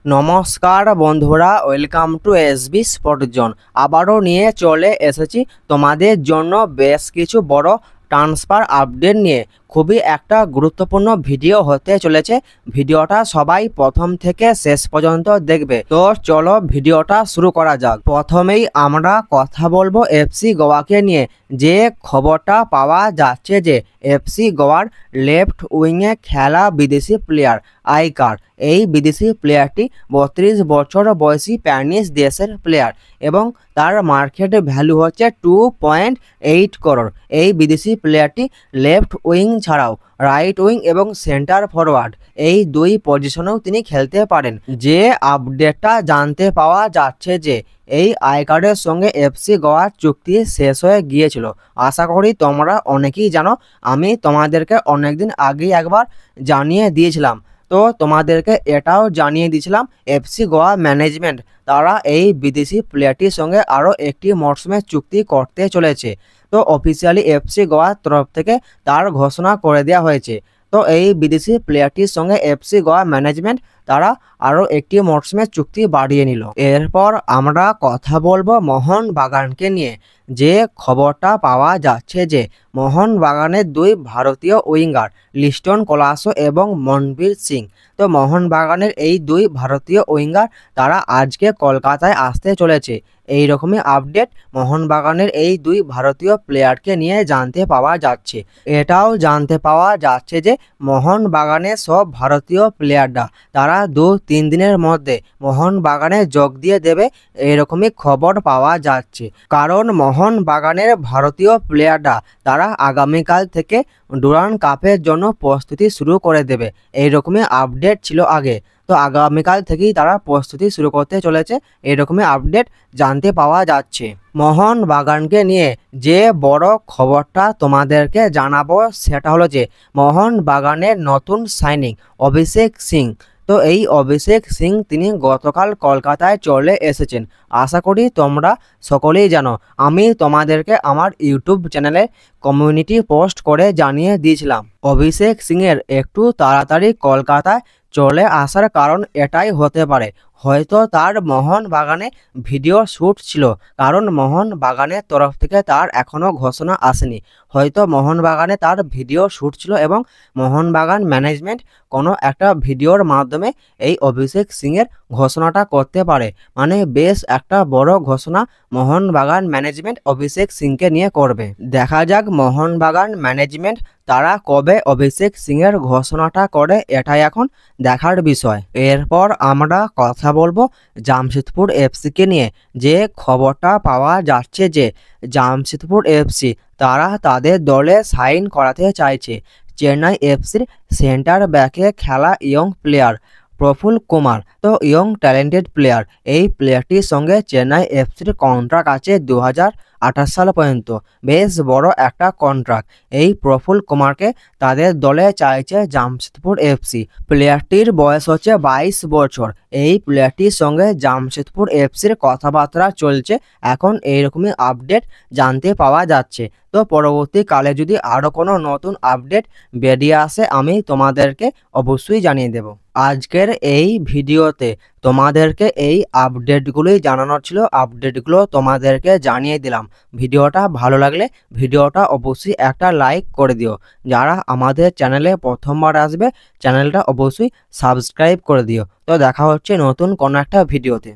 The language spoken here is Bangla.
নমস্কার বন্ধুরা, welcome to SB sport zone. আবারও নিয়ে চলে এসেছি তোমাদের জন্য বেশ কিছু বড় ট্রান্সফার আপডেট নিয়ে। খুবই একটা গুরুত্বপূর্ণ ভিডিও হতে চলেছে। ভিডিওটা সবাই প্রথম থেকে শেষ পর্যন্ত দেখবে। তো চলো ভিডিওটা শুরু করা যাক। প্রথমেই আমরা কথা বলবো এফসি গোয়াকে নিয়ে। যে খবরটা পাওয়া যাচ্ছে যে এফসি গোয়ার লেফট উইংয়ে খেলা বিদেশি প্লেয়ার আইকার, এই বিদেশি প্লেয়ারটি 32 বছর বয়সী স্প্যানিশ দেশের প্লেয়ার এবং তার মার্কেট ভ্যালু হচ্ছে 2.8 করোড়। এই বিদেশি প্লেয়ারটি লেফট উইং ছাড়াও রাইট উইং এবং সেন্টার ফরওয়ার্ড এই দুই পজিশনেও তিনি খেলতে পারেন। যে আপডেটটা জানতে পাওয়া যাচ্ছে যে এই আইকার্ডের সঙ্গে এফসি গোয়ার চুক্তি শেষ হয়ে গিয়েছিল। আশা করি তোমরা অনেকেই জানো, আমি তোমাদেরকে অনেকদিন আগেই একবার জানিয়ে দিয়েছিলাম। তো তোমাদেরকে এটাও জানিয়ে দিয়েছিলাম এফসি গোয়া ম্যানেজমেন্ট তারা এই বিদেশি প্লেয়ারটির সঙ্গে আরও একটি মরশুমে চুক্তি করতে চলেছে। তো অফিসিয়ালি এফসি গোয়ার তরফ থেকে তার ঘোষণা করে দেওয়া হয়েছে। তো এই বিদেশি প্লেয়ারটির সঙ্গে এফসি গোয়া ম্যানেজমেন্ট তারা আরও একটি মরশুমে চুক্তি বাড়িয়ে নিল। এরপর আমরা কথা বলবো মোহনবাগানকে নিয়ে। যে খবরটা পাওয়া যাচ্ছে যে মোহনবাগানের দুই ভারতীয় উইঙ্গার লিস্টন কোলাসো এবং মনবীর সিং, তো মোহনবাগানের এই দুই ভারতীয় উইঙ্গার তারা আজকে কলকাতায় আসতে চলেছে। এই রকমই আপডেট মোহনবাগানের এই দুই ভারতীয় প্লেয়ারকে নিয়ে জানতে পাওয়া যাচ্ছে। এটাও জানতে পাওয়া যাচ্ছে যে মোহনবাগানের সব ভারতীয় প্লেয়াররা তারা 2-3 দিনের মধ্যে মোহনবাগানে যোগ দিয়ে দেবে, এরকমই খবর পাওয়া যাচ্ছে। কারণ মোহনবাগানের ভারতীয় প্লেয়াররা তারা আগামীকাল থেকে ডুরান্ড কাপের জন্য প্রস্তুতি শুরু করে দেবে, এইরকমই আপডেট ছিল আগে। তো আগামীকাল থেকেই তারা প্রস্তুতি শুরু করতে চলেছে, এরকমই আপডেট জানতে পাওয়া যাচ্ছে। মোহনবাগানকে নিয়ে যে বড় খবরটা তোমাদেরকে জানাবো সেটা হলো যে মোহনবাগানের নতুন সাইনিং অভিষেক সিং। তো এই অভিষেক সিং তিনি গতকাল কলকাতায় চলে এসেছেন। আশা করি তোমরা সকলেই জানো, আমি তোমাদেরকে আমার ইউটিউব চ্যানেলে কমিউনিটি পোস্ট করে জানিয়ে দিয়েছিলাম। অভিষেক সিংয়ের একটু তাড়াতাড়ি কলকাতায় চলে আসার কারণ এটাই হতে পারে, হয়তো তার মোহনবাগানে ভিডিও শ্যুট ছিল, কারণ মোহনবাগানের তরফ থেকে তার এখনও ঘোষণা আসেনি। হয়তো মোহনবাগানে তার ভিডিও শ্যুট ছিল এবং মোহনবাগান ম্যানেজমেন্ট কোনো একটা ভিডিওর মাধ্যমে এই অভিষেক সিংয়ের ঘোষণাটা করতে পারে। মানে বেশ একটা বড় ঘোষণা মোহনবাগান ম্যানেজমেন্ট অভিষেক সিংকে নিয়ে করবে। দেখা যাক মোহনবাগান ম্যানেজমেন্ট তারা কবে অভিষেক সিংয়ের ঘোষণাটা করে, এটাই এখন দেখার বিষয়। এরপর আমরা কথা বলবো জামশেদপুর এফসিকে নিয়ে। যে খবরটা পাওয়া যাচ্ছে যে জামশেদপুর এফসি তারা তাদের দলে সাইন করাতে চাইছে চেন্নাই এফসির সেন্টার ব্যাকে খেলা ইয়ং প্লেয়ার প্রফুল কুমার। তো ইয়ং ট্যালেন্টেড প্লেয়ার, এই প্লেয়ারটির সঙ্গে চেন্নাই এফসির কন্ট্রাক্ট আছে 2028 সাল পর্যন্ত, বেশ বড় একটা কন্ট্রাক্ট। এই প্রফুল কুমারকে তাদের দলে চাইছে জামশেদপুর এফসি। প্লেয়ারটির বয়স হচ্ছে 22 বছর। এই প্লেয়ারটির সঙ্গে জামশেদপুর এফসির কথাবার্তা চলছে এখন, এইরকমই আপডেট জানতে পাওয়া যাচ্ছে। তো পরবর্তীকালে যদি আরও কোনো নতুন আপডেট বেরিয়ে আসে আমি তোমাদেরকে অবশ্যই জানিয়ে দেব। আজকের এই ভিডিওতে তোমাদেরকে এই আপডেটগুলোই জানানোর ছিল, আপডেটগুলো তোমাদেরকে জানিয়ে দিলাম। ভিডিওটা ভালো লাগলে ভিডিওটা অবশ্যই একটা লাইক করে দিও। যারা আমাদের চ্যানেলে প্রথমবার আসবে চ্যানেলটা অবশ্যই সাবস্ক্রাইব করে দিও। তো দেখা হচ্ছে নতুন কোনো একটা ভিডিওতে।